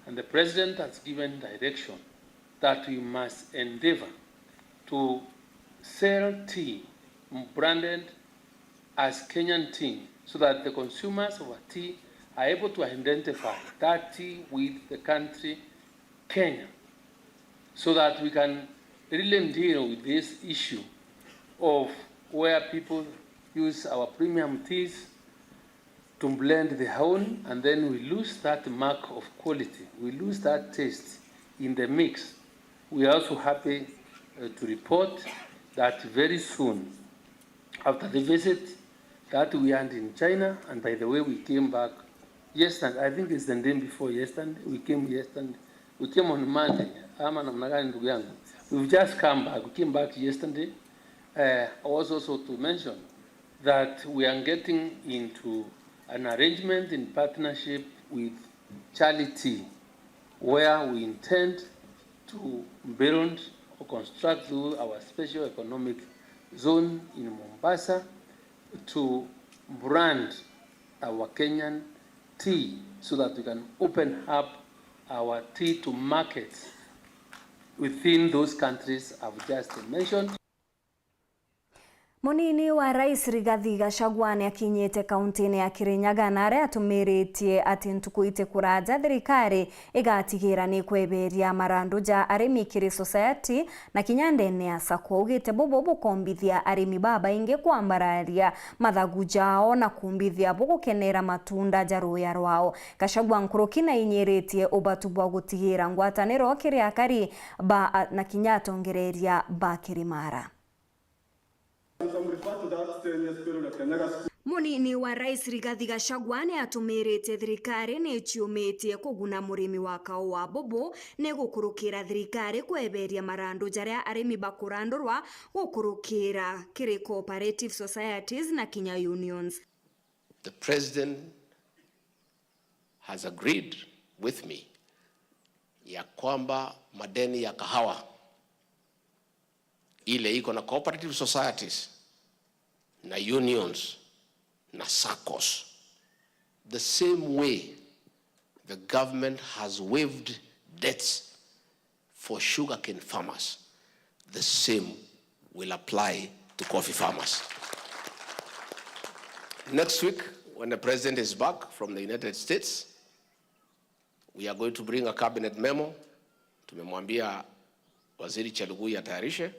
and the President has given direction that we must endeavor to sell tea branded as Kenyan tea so that the consumers of our tea are able to identify that tea with the country Kenya, so that we can really deal with this issue of where people use our premium teas to blend the own, and then we lose that mark of quality. We lose that taste in the mix. We are also happy to report that very soon, after the visit that we had in China, and by the way, we came back yesterday, I think it's the day before yesterday, we came on Monday. We've just come back, we came back yesterday. I was also to mention that we are getting into an arrangement in partnership with Charity, where we intend to build or construct our special economic zone in Mombasa to brand our Kenyan tea so that we can open up our tea to markets within those countries I've just mentioned. Munini wa Rais Rigathi Gachagua ni akinyite kaunti-ini ya Kirinyaga na aria atumiritie ati ntukuite kuraja thirikari igatigira ni kweberia marandu ja arimi kiri society na kinyandene ya Sacco ugite bobo bukombithia arimi baba inge kwambararia mathagu jao na kumbithia bugukenera matunda ja ruya rwao. Gachagua nkurukina inyiritie ubatu bwa gutigira ngwataniro kiri akari ba na kinyatongereria ba Kirimara. Munini wa Rais Rigathi Gachagua ni atumirite thirikari ni chiumitie kuguna murimi wa kao wa bobo ni gukurukira thirikari kweberia marandu jaria arimi bakurandurwa gukurukira kiri cooperative societies na kinya unions. The president has agreed with me ya kwamba madeni ya kahawa ile iko na cooperative societies na unions na SACCOs, the same way the government has waived debts for sugarcane farmers, the same will apply to coffee farmers. Next week, when the president is back from the United States, we are going to bring a cabinet memo. Tumemwambia Waziri Chelugui atayarishe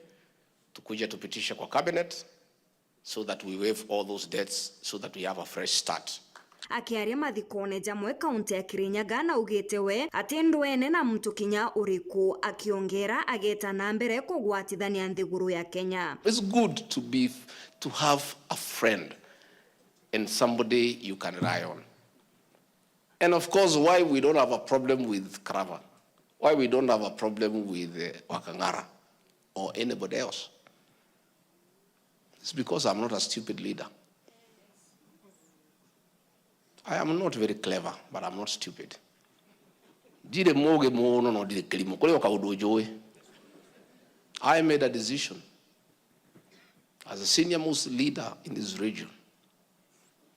tukuja tupitisha kwa cabinet so that we waive all those debts so that we have a fresh start. Akiaria mathikone jamwe kaunti ya Kirinyaga na ugetewe atendwene na mtu kinya uriku akiongera ageta na mbere kugwatithania nthiguru ya Kenya. It's good to have a friend and somebody you can rely on. And of course, why we don't have a problem with Karava, why we don't have a problem with Wakangara or anybody else, it's because I'm not a stupid leader. I am not very clever, but I'm not stupid. I made a decision as a senior most leader in this region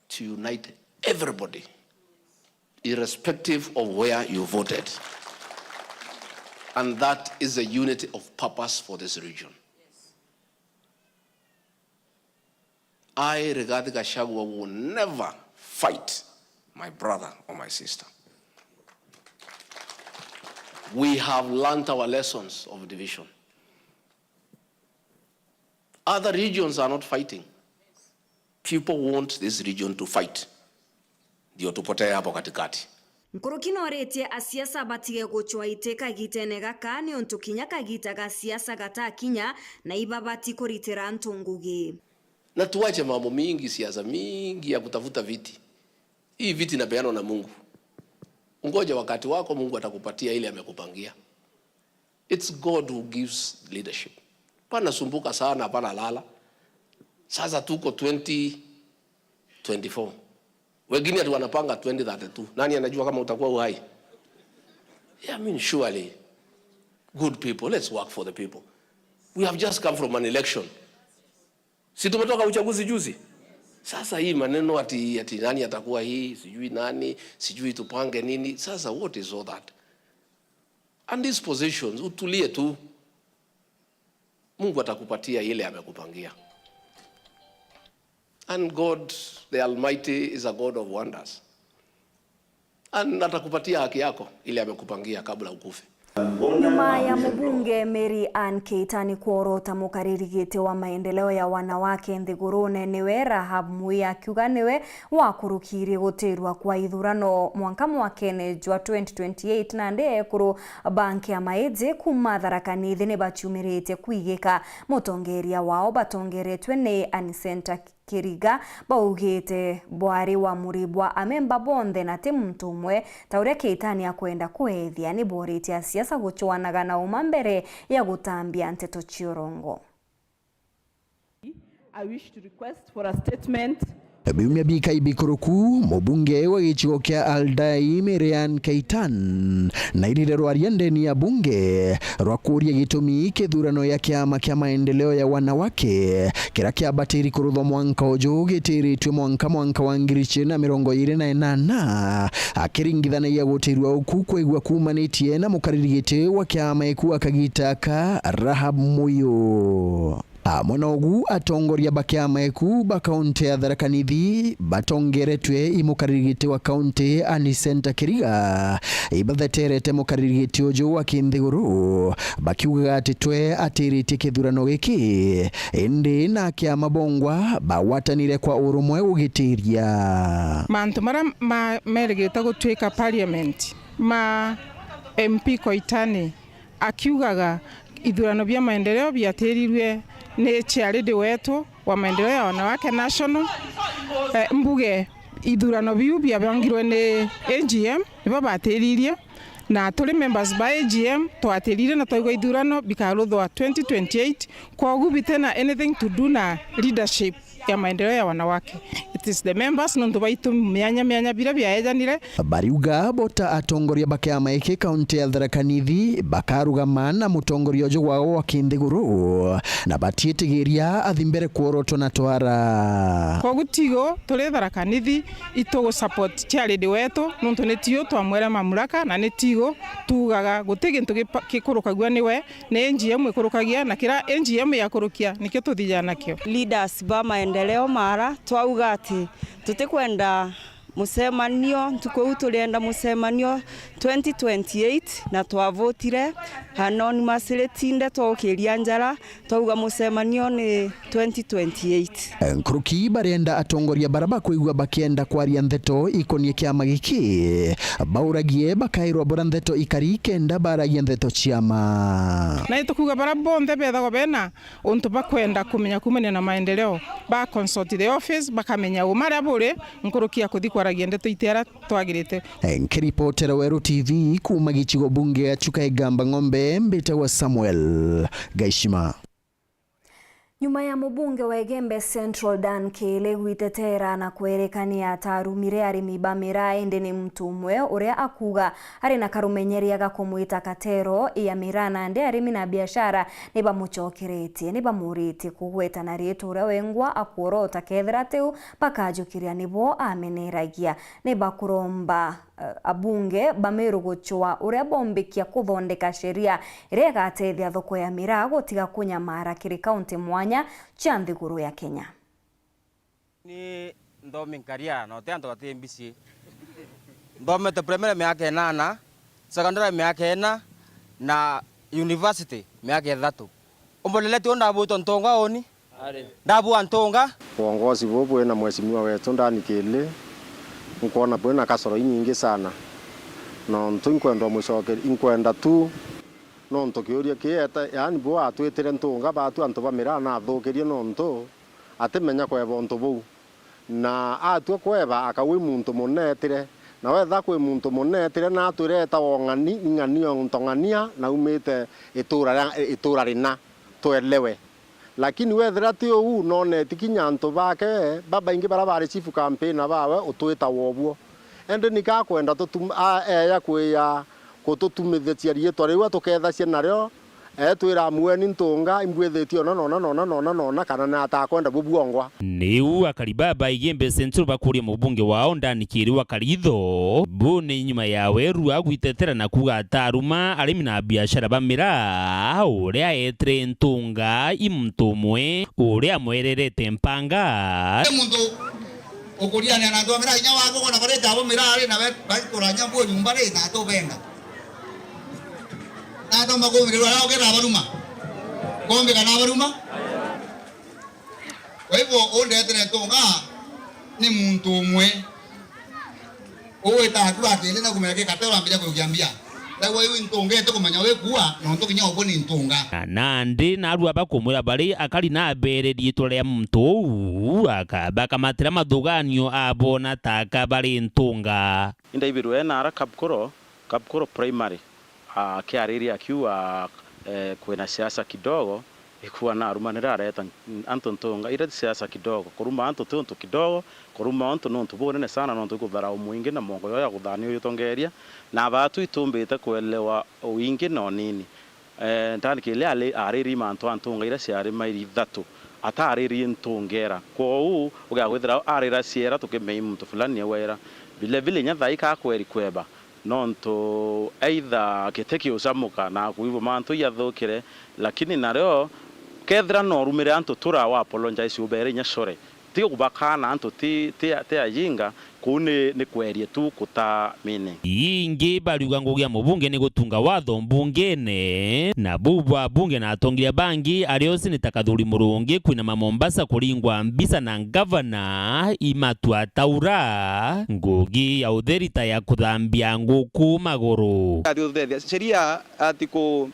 to unite everybody, irrespective of where you voted. And that is a unity of purpose for this region. I, Rigathi Gachagua, will never fight my brother or my sister. We have learned our lessons of division. Other regions are not fighting. People want this region to fight. Ndio tupotee hapo katikati. Nkurukino retie asiasa batige gochwa iteka gitene gaka ni onto kinya kagita ga siasa gata kinya na ibabati koritera ntungugi. Na tuache mambo mingi, siasa mingi ya kutafuta viti. Hii viti inapeanwa na Mungu. Ngoja wakati wako Mungu atakupatia ile amekupangia. It's God who gives leadership. Pana sumbuka sana, pana lala. Sasa tuko 2024. Wengine atu wanapanga 2032. Nani anajua kama utakuwa uhai? Yeah, I mean, surely, good people, let's work for the people. We have just come from an election. Si tumetoka uchaguzi juzi? Sasa hii maneno ati nani atakuwa hii, sijui nani, sijui tupange nini. Sasa what is all that? And these positions, utulie tu. Mungu atakupatia ile amekupangia. And God, the Almighty, is a God of wonders. And atakupatia haki yako ile amekupangia kabla ukufe. Nyuma ya mbunge Mary Ann Keitany kuorota mukaririgite wa maendeleo ya wanawake nthigurune niwe Rahab Mui akiuga niwe wakurukirie gutirwa kwa ithurano mwakene jwa 2028 na ndi ekuru banki ya maiji kuma Tharaka-Nithi ni bachumirite kwigika mutongeria wao batongeretwe ni Anicenta Kiriga baugite bwari wa Muribwa amemba bonthe na ti muntu umwe ta uria Keitany akwenda kuethia ni borite ya siasa guchwanaga na uma mbere ya gutambia nteto chiorongo. I wish to request for a statement. Biumia bika ibikuruku mubunge wa gichigo kia Aldai Mary Ann Keitany na irire rwaria ndeni ya bunge rwakuria gitumi kithurano ya kiama kia maendeleo ya wanawake kira kia batiri kurutho mwanka uju gitiritwe mwanka wa 2028 akiringithanagia gutirwa uku kwigwa kumanitie na mukaririgite wa kiama iku akagitaka Rahab Mui. Monogu atongoria bakiama eku ba kaunti ya Tharaka-Nithi batongeretwe imukaririgite wa kaunti Anicenta Kiriga ibatheterete mukaririgite uju wa kinthiguru bakiuga atitwe atirite kithurano giki indi na kiama bongwa bawatanire kwa urumwe ugitiria mantu mara merigite gutwika parliament ma MP Koitani akiugaga ithurano bya maendeleo byatirirwe ni charity wetu wa maendeleo ya wanawake national mbuge ithurano biu byabangirwe ni AGM nibo batiririe na tuli members ba AGM twatirire na toigo ithurano bikaruthwa 2028 kwa gubite na anything to do na leadership ya maendeleo ya wanawake. It is the members nonto baitu myanya bira byaejanire bariuga bota atongoria bakiama iki kaunti ya Tharaka-Nithi bakarugama na mutongoria uju wao wa kinthiguru na batietigiria athimbere kuorotwo na twara kwa gutigo tuli Tharaka-Nithi itogo support charity wetu nonto netio twamwera mamulaka na netigo tugaga gutegintu gikurukagwa niwe ne NGM ikurukagia na kira NGM yakurukia nikyo tuthijana nakyo leaders ba maendeleo mara twauga ati tutikwenda musemanio ntuko tulienda musemanio 2028 na twavotire anonymously twakiria njara twauga musemanio ni 2028 Nkuruki barenda atongoria baraba kuigwa bakienda kwaria ntheto ikonie kiama giki bauragie bakairwa bora ntheto ikari kenda baragia ntheto chiama na itukuga bara bonthe bethago bena untu bakwenda kumenya kumenya na maendeleo ba consult the office bakamenya umara bure nkurukia kuthi kwaragia ndeto itera twagirite. Nkiripotera Weru TV kuma gichigo bunge ya Chuka Igamba Ng'ombe mbita wa Samuel Gaishima. Nyuma ya mbunge wa Egembe Central Dan Kele gwitetera na kwerekania atarumire arimi bamira ende ni mtu umwe uria akuga ari na karumenyeria gakumwita katero ya mirana ande arimi na biashara ni bamuchokeretie ni bamuriti kugweta na rietu uria wengwa akuorota kethira teu bakajukiria nibo ameneragia ni bakuromba abunge bameru guchwa uria bombikia kuthondeka sheria iria gatethia thoko ya miraa gutiga kunyamara kiri kaunti mwanya cha nthiguru ya Kenya. Ni ndomi nkaria no te anto gate mbisi ndomete primary miaka 8 secondary miaka 4 na university miaka 3 umboleleti onda buto ntonga oni ndabu antonga uongozi bobo na mheshimiwa wetu ndani kile nkuona bwana kasoro nyingi sana no ntunkwenda mucoke inkwenda tu no ntokiuria kieta yani bo atwetire ntunga batu antu bamira na thukirie no nto atemenya kweba onto bou na atwa kweba akawi muntu munetire na wetha kwi muntu munetire na atwireta ng'ani ontongania na umite itura rina twelewe lakini wethera ti u no netikinya ntu bake baba ingi barabara chief campaign bawe utwita wobuo ende nikakwenda ya kwiya kututumithia rieto riu tuketha cia nario twira mueni ntunga imbwethetio no kana na atakwenda bubuongwa niu akalibaba Igembe Central bakuria mubunge wao ndani kiriwa karitho bune nyuma ya Weru agwitetera na kuga ataruma arimi na biashara bamira uria etre ntunga imtumwe uria mwererete mpanga mundu ukuriana na ndo mira nya wako na bareta abo mira ari na bakuranya bo nyumba re na to benga na tomba kumirwa lao kera baruma kombe kana baruma. Kwa hivyo ondete ntonga ni muntu umwe owe tatu atende na kumeke katero ambia kukiambia dawa hiyo ntonga kumanya we kuwa no ntokinya oboni ntonga nandi narua bakumwira bari akali na bere dietwa ria muntu akaba kamatira mathuganio abona taka bari ntonga inda ibiru ena kapkoro primary kiariria akiwa kwena siasa kidogo ikuwa na rumanira areta anto ntonga ire siasa kidogo kuruma anto tonto kidogo kuruma anto nonto bonene sana nonto kuvara umuingi na mongo yo ya kuthani uyu tongeria na batu itumbite kuelewa uingi no nini ndani kile ale ariri manto antonga ire siari mairi thatu ata ariri ntongera ko ugagwithira arira siera tukimei muntu fulani wera vile vile nyathai ka kweri kweba nonto either keteki usamuka na kuivo manto yathukire lakini nareo kethra no rumire anto tura wa apologize ubere nyasore tigo kubakana anto ti ajinga kune ni kwerie tu kuta mine ingi baliuga ngugia mubunge ni gutunga watho mbungene na bubwa bunge na atongiria bangi ariosi ni takathuri murungi kwina Mombasa kuringwa mbisa na governor Imatua Taura ngugi ya utherita ya kuthambia nguku maguru sheria article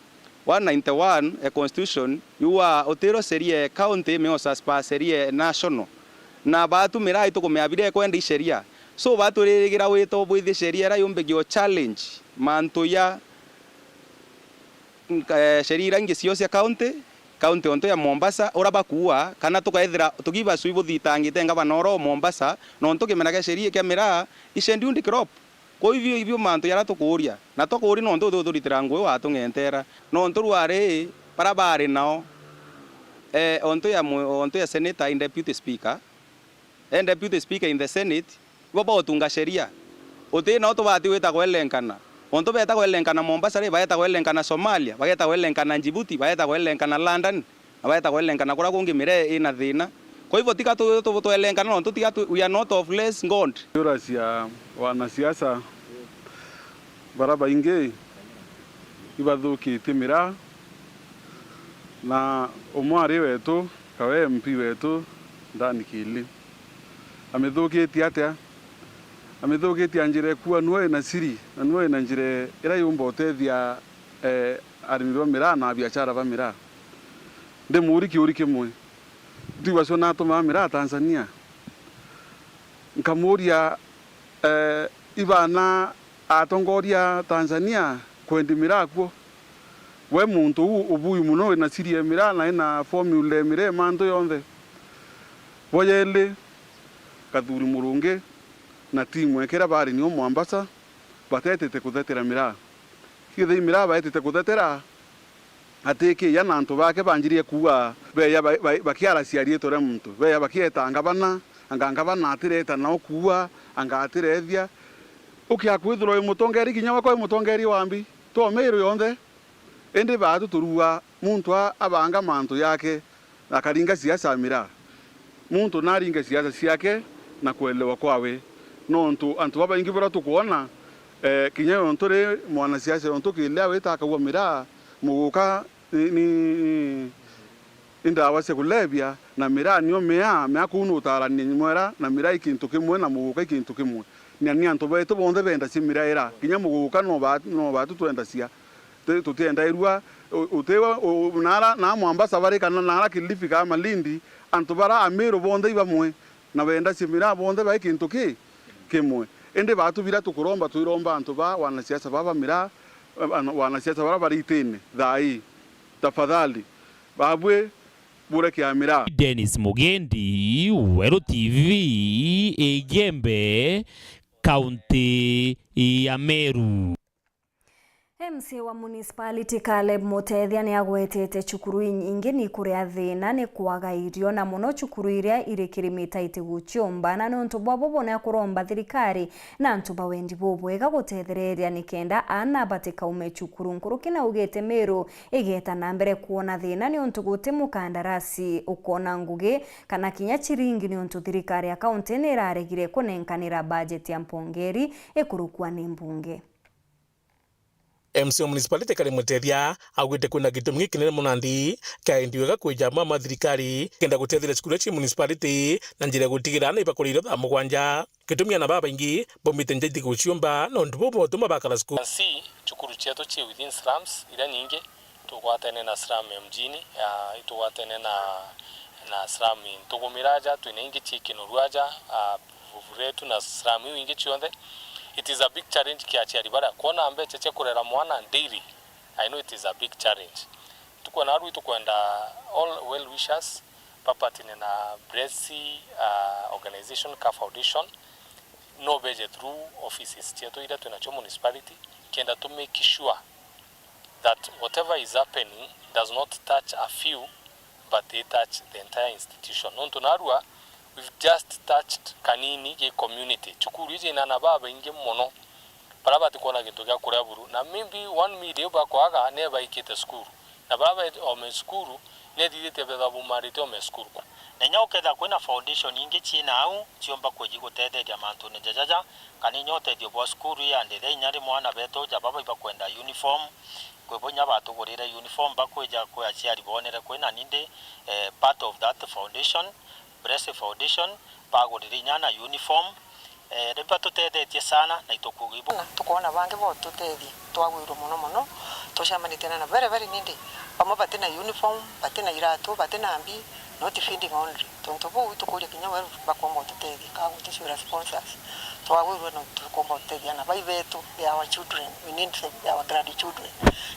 191 a constitution yuwa otero serie county meosa spa serie national na batu mirai to kumeabire kwenda sheria so batu rigira wito bwithi sheria ra yumbegio challenge manto ya sheria ngi cio cia county onto ya Mombasa uraba kuwa kana tukaethira tugiba suibo thitangite ngaba noro Mombasa no ntukimenaga sheria kia mira ishendundi crop ko hivyo manto yara tukuria na tukuri no ndo thuritira ngwe wa tungentera no nturuare barabara nao onto ya senator and deputy speaker in the senate baba otunga sheria ote na to bati weta kwelenkana onto beta kwelenkana Mombasa re baeta kwelenkana Somalia baeta kwelenkana Djibouti baeta kwelenkana London baeta kwelenkana kura kungi mire ina thina kwa hivyo tika to elenkana no tika we are not of less god cia wanasiasa baraba inge ibadhukitie mira na omwari wetu kawe MP wetu ndani kili amethukitie atia amethukitie njire kuwa nuwe na siri na nuwe na njire ira yumba utethia arimi ba mira na biashara ba mira ndi muri kiuri kimwe ndiwa sona to ma mira Tanzania nkamuria ibana atongoria Tanzania kwendi mira kuo we muntu ubuyu muno na siri mira na ina formula mire mando yonde boyele kathuri murungi na timu ekera bari ni Mombasa batetete kuthetera mira kithe mira batetete kuthetera ateke ya nanto bake banjirie kuwa beya bakiara ciarie tore muntu beya bakieta ngabana angangabana atireta na okuwa angatirethia ukiakwithiro mutongeri kinya wako mutongeri wambi to mero yonde ende batu turua muntu abanga manto yake akaringa siasa mira muntu naringa siasa siake na kuelewa kwawe no antu baba ingi bora tukuona kinya ontore mwana siasa onto kile aweta akawa mira muguka ni inda wase kulebia na mira nyo mea kunu utara ni mwera na mira ikintu kimwe na muguka ikintu kimwe ni antu beto bonde benda si mira era kinya muguka no ba tuenda sia tutenda irua utewa nara na Mombasa bari kana nara Kilifi kama Malindi antu bara amero bonde ibamwe na benda si mira bonde ba ikintu kimwe ende batu bila tukuromba tuiromba antu ba wanasiasa baba mira wanasiasa bara bari itene thai tafadhali babwe bure kia mira. Dennis Mugendi, Wero TV, Egembe, County ya Meru. MC wa municipality Caleb Mutethia ni agwetete cukuru nyingi ni kuria thina ni kwaga irio na muno cukuru iria iri kirimita itiguchomba na nontu bwabo na kuromba thirikari na ntuba wendi bobwega gutethereria ni kenda ana batika ume cukuru nkuruki na ugete Meru igeta na mbere kuona thina ni ontu guti mukandarasi ukona ngugi kana kinya chiringi ni ontu thirikari ya county ni raregire kunenkanira budget ya mpongeri ikurukwa ni mbunge. MC municipality kali mutethia agwite kuna gitumi kinene munandi kaindiwega kwijama mathirikari kenda gutethira cukuru cia municipality na njira gutigira na ibakurire tha mugwanja gitumia na baba ingi bomite njiti guciumba no ndubo tuma bakala school si cukuru chetu chi within slums ira nyingi tukwatene na slum mjini tukwatene na slum tugumiraja twine ingi chikino ruaja vuvuretu na slum ingi chionde. It is a big challenge kiachari bara kuona ambe cheche kurera mwana daily. I know it is a big challenge. Tuko na rutu kwenda all well wishers papatine na Bresi organization ka foundation no budget through offices chetu ida tunacho municipality kenda to make sure that whatever is happening does not touch a few but they touch the entire institution. Nontunarua we've just touched kanini ye community chukuru ije na baba inge mono baraba tikona gintu gya kuria buru na maybe 1 million bakwaga neba ikite school na baraba o school ne didite beba bumarite o school nenya uketha kwina foundation ingi china au chiomba kweji gutetheria mantu ne jajaja kani nyote dio bo school ya ndethe nyari mwana beto jababa ibakwenda uniform kwebonya batugurire uniform bakweja kwa chiari bonere kwina ninde part of that foundation Bresi Foundation bagurire nyana uniform rempa tutethetie sana na itukugibu tukona bange bo tutethi twagwiro muno tushamanite na very nindi bamwe batina uniform batina iratu batina ambi not feeding only tontobo tukuria kinya weru bakombo tutethi ka gutisura sponsors twagwiro no tukombo tutethi na bai betu ya our children we need our grandchildren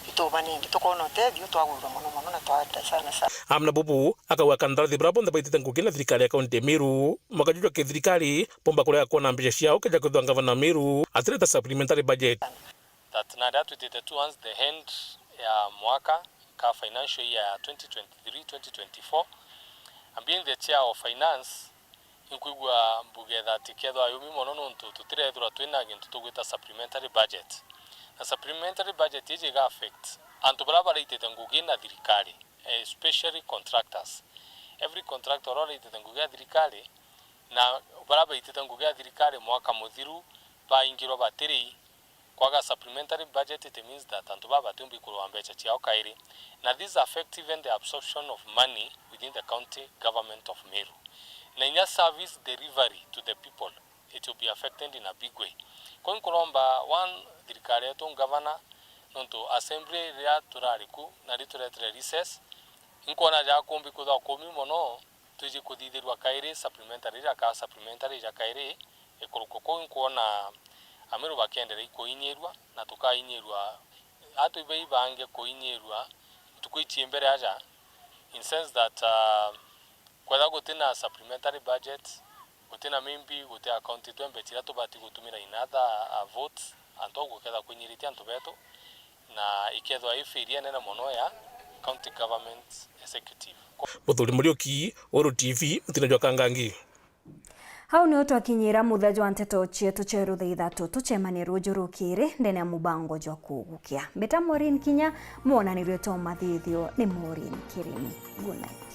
itobanindi tukona tutethi twagwiro muno na twata sana amna bubu akawa kandara de brabo nda baitita ngukina thirikari akaunti Meru makajua ke thirikari pomba kurea kuona mbia ciao keja kuthwa gavana Meru atreta supplementary budget that na that with the towards the end ya mwaka ka financial year 2023-2024 and being the chair of finance inkuigwa mbuge that kedwa yumi monono tutire dura twina gintu tugwita supplementary budget na supplementary budget ije ga affect antu baraba itete ngugina thirikari especially contractors. Every contractor already itengugea thirikari na baraba itengugea thirikari mwaka muthiru baingiro batiri kwaga supplementary budget. It means that antu baba tumbi kuruambecha chiao kairi na this affect even the absorption of money within the county government of Meru na inya service delivery to the people it will be affected in a big way. Kwa nkuromba one thirikari yetu governor nonto assembly ya turariku na rituretre recess inkona ja kumbi kutha komi mono tuji kuthithirwa kairi supplementary ja kairi ekuruko inkona Ameru bakendere ikoinyerwa na tukainyerwa atu ibe bange koinyerwa tukuitie mbere aja in sense that kwa gutina supplementary budget gutina mimbi gutia account twembe tira tubati gutumira inatha vote anto guketha kunyiritia antu beto na ikethwa ifiria nena mono ya county government executive Muthuri Muriuki Oro TV mutinajwa kangangi hau ni twakinyira muthajo wa nteto chietu cheru thaa ithatu tuchemanie rujurukiri ndene ya mubango jwa kugukia mbeta Maureen Kinya muonanirio to mathithio ni Maureen Kirimi. Good night.